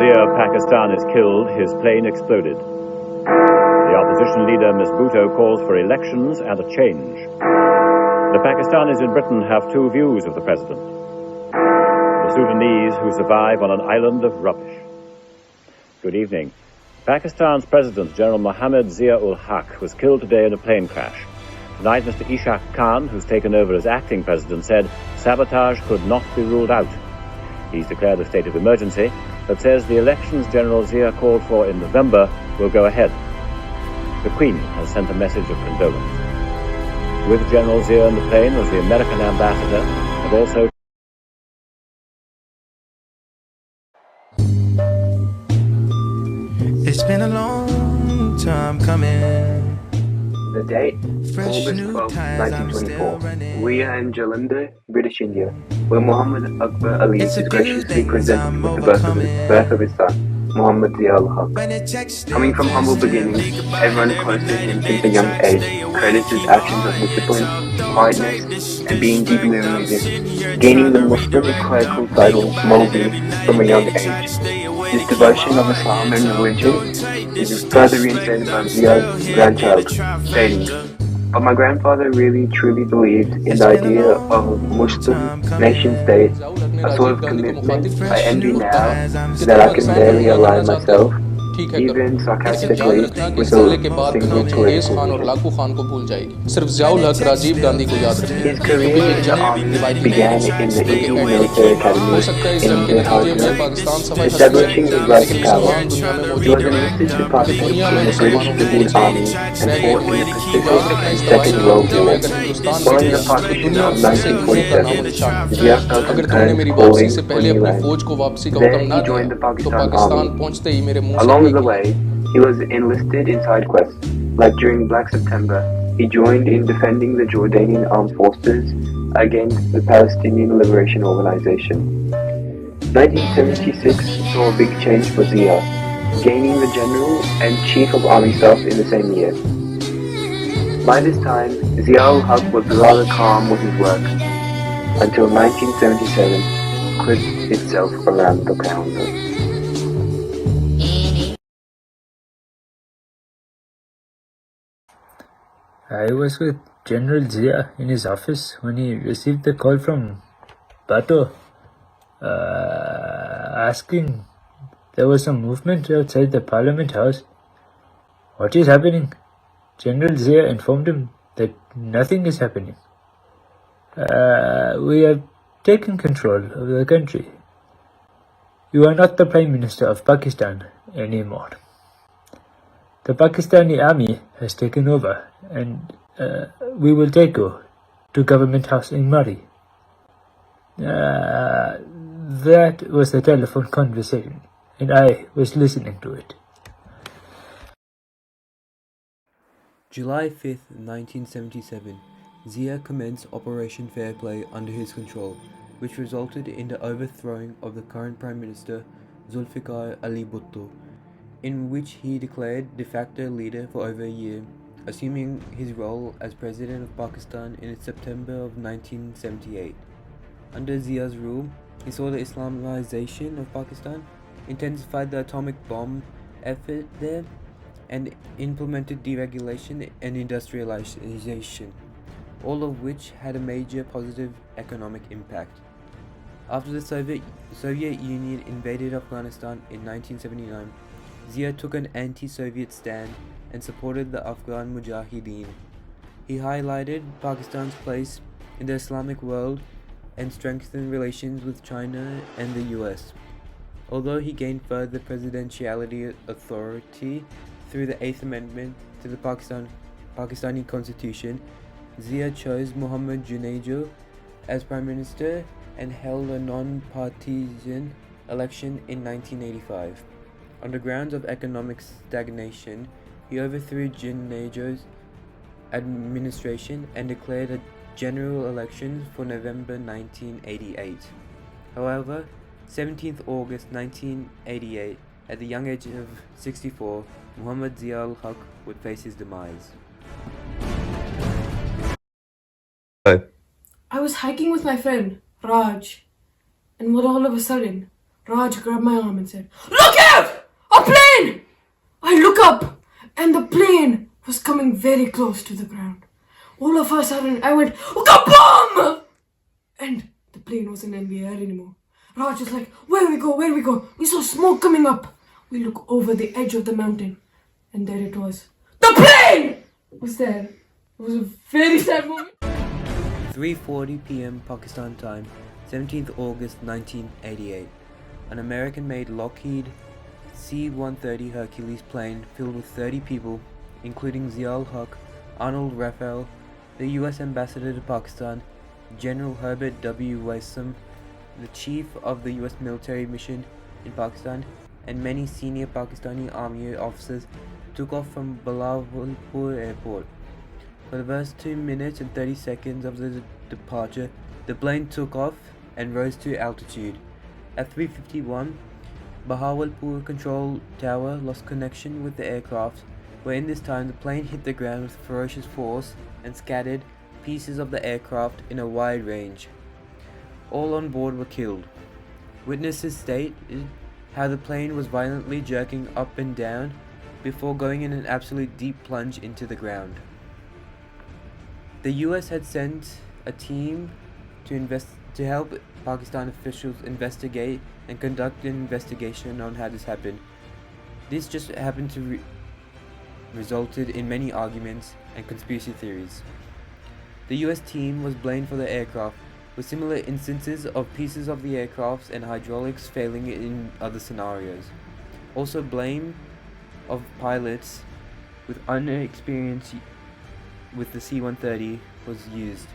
Premier of Pakistan is killed, his plane exploded. The opposition leader, Ms. Bhutto, calls for elections and a change. The Pakistanis in Britain have two views of the president. The Sudanese who survive on an island of rubbish. Good evening. Pakistan's President, General Mohammed Zia Ul Haq, was killed today in a plane crash. Tonight, Mr. Ishaq Khan, who's taken over as acting president, said sabotage could not be ruled out. He's declared a state of emergency, but says the elections General Zia called for in November will go ahead. The Queen has sent a message of condolence. With General Zia in the plane was the American ambassador and also It's been a long time coming. The date, August 12, 1924. We are in Jalandhar, British India, where Muhammad Akbar Ali is graciously presented with the birth of his son, Muhammad Zia Ul Haq. Coming from humble beginnings, everyone close to him since a young age credits his actions of discipline, quietness, and being deeply religious, gaining the Muslim clerical title Maulvi from a young age. This devotion of Islam and religion is further reinstated by Zia's grandchild, stating, "But my grandfather really truly believed in the idea of a Muslim nation-state, a sort of commitment I envy now that I can barely align myself, even sarcastically, with a single political vision." His career in the army began in the Indian Military Academy in Bihar, establishing his rise to power. He was enlisted to participate in the British Indian Army and fought in the Pacific Second World War. Following the partition of 1947, Zia felt an earnest calling for new land. Then he joined the Pakistan Army. Along the way, he was enlisted in side quests, like during Black September. He joined in defending the Jordanian armed forces against the Palestinian Liberation Organization. 1976 saw a big change for Zia, gaining the General and Chief of Army Staff in the same year. By this time, Zia Ul Haq was rather calm with his work, until 1977 clipped itself around the calendar. I was with General Zia in his office when he received the call from Bato asking there was some movement outside the Parliament House. What is happening? General Zia informed him that nothing is happening. We have taken control of the country. You are not the Prime Minister of Pakistan anymore. The Pakistani army has taken over, and we will take you to Government House in Murray. That was the telephone conversation, and I was listening to it. July 5th, 1977, Zia commenced Operation Fair Play under his control, which resulted in the overthrowing of the current Prime Minister, Zulfikar Ali Bhutto, in which he declared de facto leader for over a year, assuming his role as President of Pakistan in September of 1978. Under Zia's rule, he saw the Islamization of Pakistan, intensified the atomic bomb effort there, and implemented deregulation and industrialization, all of which had a major positive economic impact. After the Soviet Union invaded Afghanistan in 1979, Zia took an anti-Soviet stand and supported the Afghan Mujahideen. He highlighted Pakistan's place in the Islamic world and strengthened relations with China and the US. Although he gained further presidentiality authority through the 8th Amendment to the Pakistani Constitution, Zia chose Muhammad Junaid as Prime Minister and held a non-partisan election in 1985. On the grounds of economic stagnation, he overthrew Junaid's administration and declared a general election for November 1988. However, 17th August 1988, at the young age of 64, Muhammad Zia Ul Haq would face his demise. I was hiking with my friend, Raj, and all of a sudden, Raj grabbed my arm and said, "Look out! A plane!" I look up and the plane was coming very close to the ground. All of a sudden I went, "Kabam!" And the plane wasn't in the air anymore. Raj was like, where we go? We saw smoke coming up. We look over the edge of the mountain and there it was. The plane was there. It was a very sad moment. 3:40 p.m. Pakistan time, 17th August 1988. An American-made Lockheed C-130 Hercules plane filled with 30 people, including Zia Ul Haq, Arnold Raphael, the US Ambassador to Pakistan, General Herbert W. Waisam, the chief of the US military mission in Pakistan, and many senior Pakistani army officers took off from Bahawalpur airport. For the first 2 minutes and 30 seconds of the departure, the plane took off and rose to altitude. At 3:51, Bahawalpur control tower lost connection with the aircraft, where in this time the plane hit the ground with ferocious force and scattered pieces of the aircraft in a wide range. All on board were killed. Witnesses stated how the plane was violently jerking up and down before going in an absolute deep plunge into the ground. The US had sent a team to help Pakistan officials investigate and conduct an investigation on how this happened. This just happened to resulted in many arguments and conspiracy theories. The US team was blamed for the aircraft, with similar instances of pieces of the aircraft and hydraulics failing in other scenarios. Also, blame of pilots with inexperience with the C-130 was used.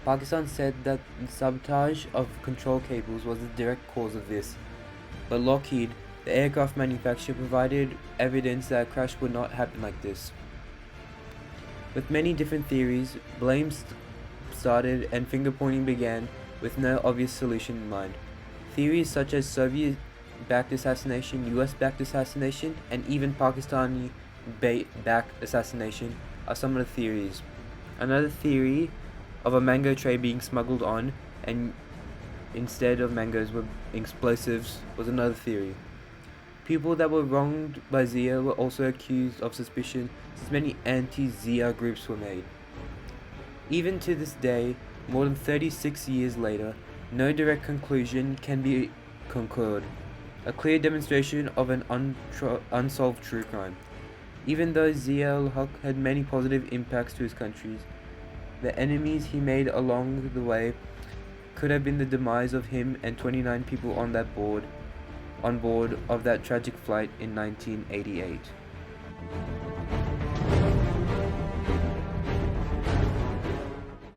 Pakistan said that sabotage of control cables was the direct cause of this, but Lockheed, the aircraft manufacturer, provided evidence that a crash would not happen like this. With many different theories, blames started and finger-pointing began with no obvious solution in mind. Theories such as Soviet-backed assassination, US-backed assassination, and even Pakistani-backed assassination are some of the theories. Another theory of a mango tray being smuggled on and instead of mangoes were explosives was another theory. People that were wronged by Zia were also accused of suspicion, since many anti-Zia groups were made. Even to this day, more than 36 years later, no direct conclusion can be concurred, a clear demonstration of an unsolved true crime. Even though Zia Ul Haq had many positive impacts to his country, the enemies he made along the way could have been the demise of him and 29 people on board of that tragic flight in 1988.